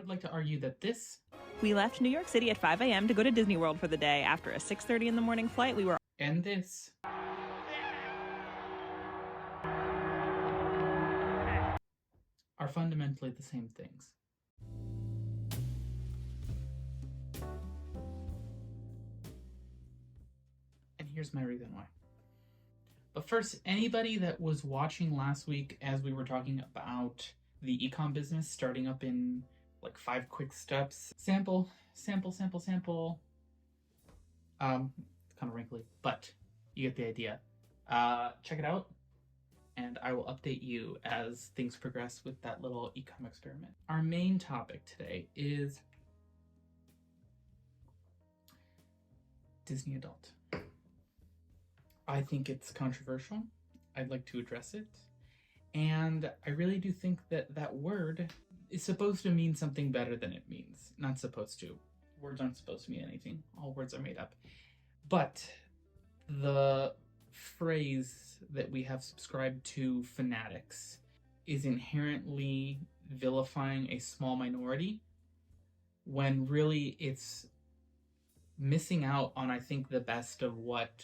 would like to argue that this We left New York City at 5 a.m. to go to Disney World for the day. After a 6:30 in the morning flight, we were and this are fundamentally the same things. And here's my reason why. But first, anybody that was watching last week as we were talking about the ecom business starting up in like 5 quick steps, sample. It's kind of wrinkly, but you get the idea. Check it out, and I will update you as things progress with that little ecom experiment. Our main topic today is Disney adult. I think it's controversial. I'd like to address it. And I really do think that that word is supposed to mean something better than it means. Not supposed to. Words aren't supposed to mean anything. All words are made up. But the phrase that we have subscribed to, fanatics, is inherently vilifying a small minority when really it's missing out on, I think, the best of what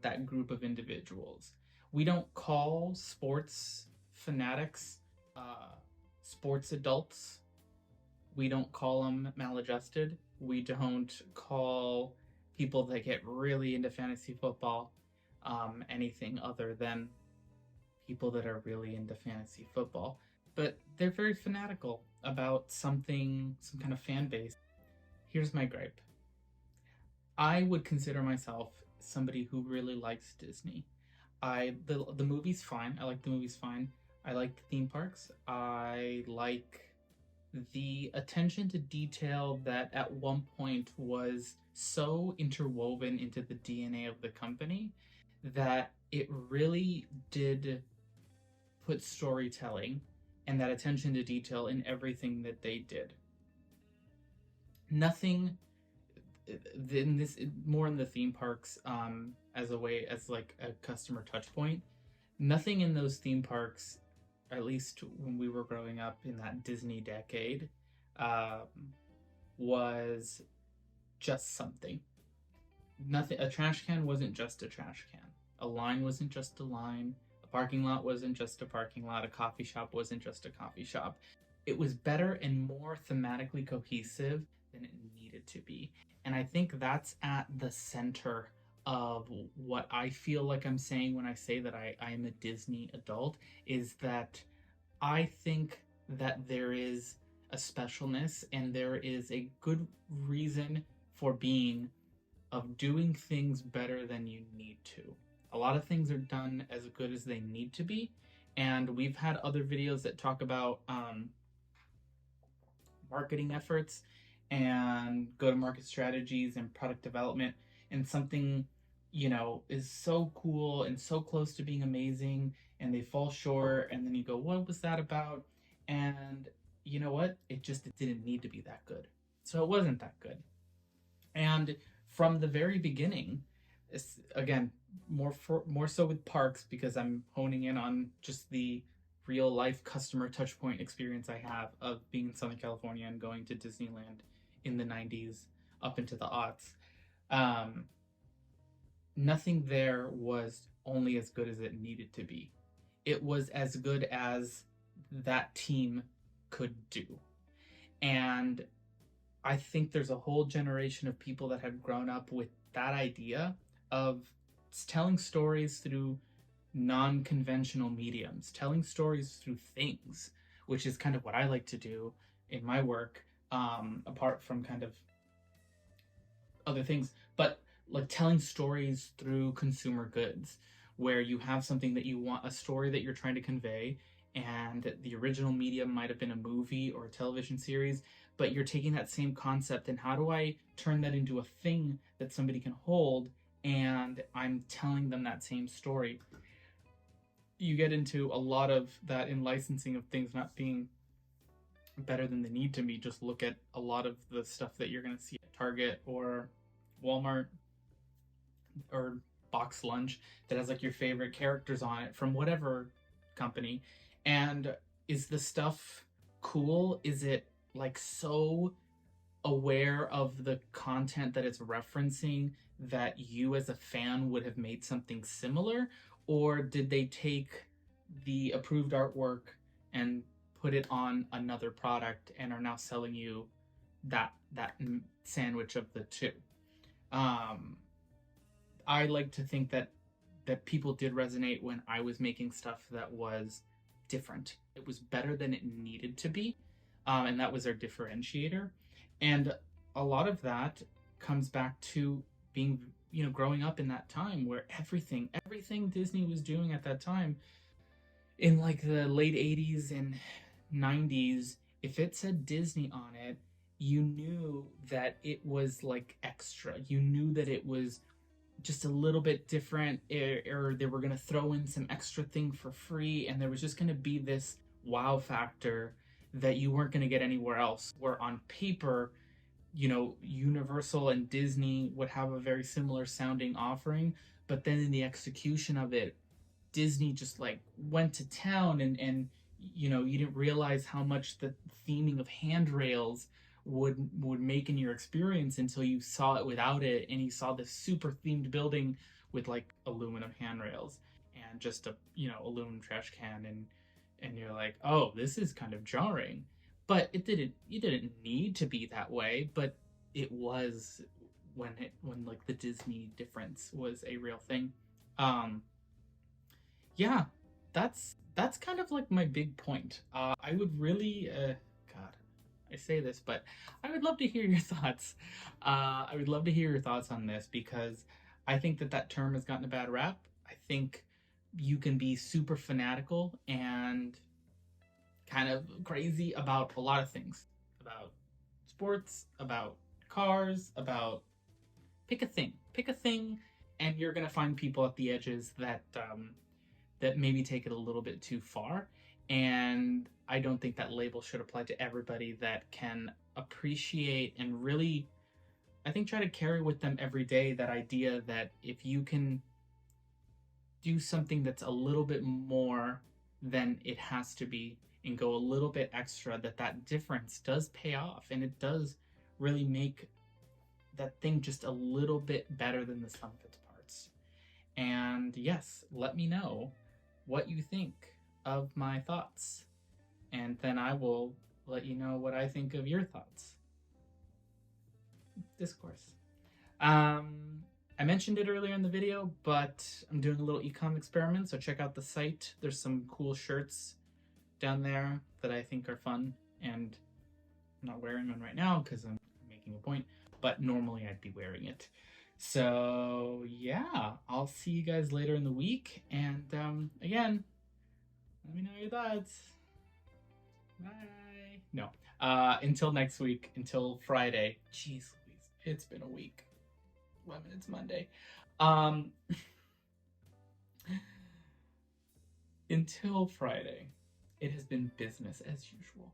that group of individuals. We don't call sports fanatics sports adults. We don't call them maladjusted. We don't call people that get really into fantasy football anything other than people that are really into fantasy football. But they're very fanatical about something, some kind of fan base. Here's my gripe. I would consider myself somebody who really likes Disney. The movie's fine. I like the movies fine. I like the theme parks. I like the attention to detail that at one point was so interwoven into the DNA of the company that it really did put storytelling and that attention to detail in everything that they did. Nothing in this, more in the theme parks as like a customer touch point. Nothing in those theme parks, at least when we were growing up in that Disney decade, was just something. Nothing. A trash can wasn't just a trash can. A line wasn't just a line. A parking lot wasn't just a parking lot. A coffee shop wasn't just a coffee shop. It was better and more thematically cohesive than it needed to be. And I think that's at the center of what I feel like I'm saying when I say that I am a Disney adult, is that I think that there is a specialness and there is a good reason for being of doing things better than you need to. A lot of things are done as good as they need to be, and we've had other videos that talk about marketing efforts and go-to-market strategies and product development, and something, you know, is so cool and so close to being amazing and they fall short, and then you go, what was that about? And you know what? It didn't need to be that good. So it wasn't that good. And from the very beginning, it's, again, more so with parks, because I'm honing in on just the real life customer touchpoint experience I have of being in Southern California and going to Disneyland in the 90s up into the aughts. Nothing there was only as good as it needed to be. It was as good as that team could do. And I think there's a whole generation of people that have grown up with that idea of telling stories through non-conventional mediums, telling stories through things, which is kind of what I like to do in my work, apart from kind of other things, but like telling stories through consumer goods, where you have something that you want, a story that you're trying to convey, and the original medium might have been a movie or a television series, but you're taking that same concept and how do I turn that into a thing that somebody can hold, and I'm telling them that same story. You get into a lot of that in licensing of things not being better than they need to be. Just look at a lot of the stuff that you're going to see at Target or Walmart or Box Lunch that has like your favorite characters on it from whatever company. And is the stuff cool? Is it like so aware of the content that it's referencing that you as a fan would have made something similar, or did they take the approved artwork and put it on another product and are now selling you that sandwich of the two? um I like to think that people did resonate when I was making stuff that was different. It was better than it needed to be, and that was our differentiator. And a lot of that comes back to being, growing up in that time where everything Disney was doing at that time in like the late 80s and 90s, if it said Disney on it, you knew that it was like extra. You knew that it was just a little bit different, or they were going to throw in some extra thing for free, and there was just going to be this wow factor that you weren't going to get anywhere else. Where on paper, Universal and Disney would have a very similar sounding offering, but then in the execution of it, Disney just like went to town, and you didn't realize how much the theming of handrails would make in your experience until you saw it without it, and you saw this super themed building with like aluminum handrails and just a aluminum trash can, and you're like, oh, this is kind of jarring. But it didn't need to be that way, but it was when like the Disney difference was a real thing. Yeah, that's kind of like my big point. I would really, God, I say this, but I would love to hear your thoughts. I would love to hear your thoughts on this, because I think that term has gotten a bad rap. I think you can be super fanatical and kind of crazy about a lot of things, about sports, about cars, about pick a thing, and you're gonna find people at the edges that maybe take it a little bit too far. And I don't think that label should apply to everybody that can appreciate and really, I think, try to carry with them every day that idea that if you can do something that's a little bit more than it has to be and go a little bit extra, that difference does pay off, and it does really make that thing just a little bit better than the sum of its parts. And yes, let me know what you think of my thoughts, and then I will let you know what I think of your thoughts. Discourse. I mentioned it earlier in the video, but I'm doing a little e-com experiment, so check out the site. There's some cool shirts down there that I think are fun, and I'm not wearing one right now because I'm making a point, but normally I'd be wearing it. So yeah, I'll see you guys later in the week, and again, let me know your thoughts. Bye. No. Until next week, until Friday. Jeez Louise, it's been a week. Well, I mean, it's Monday. Until Friday, it has been business as usual.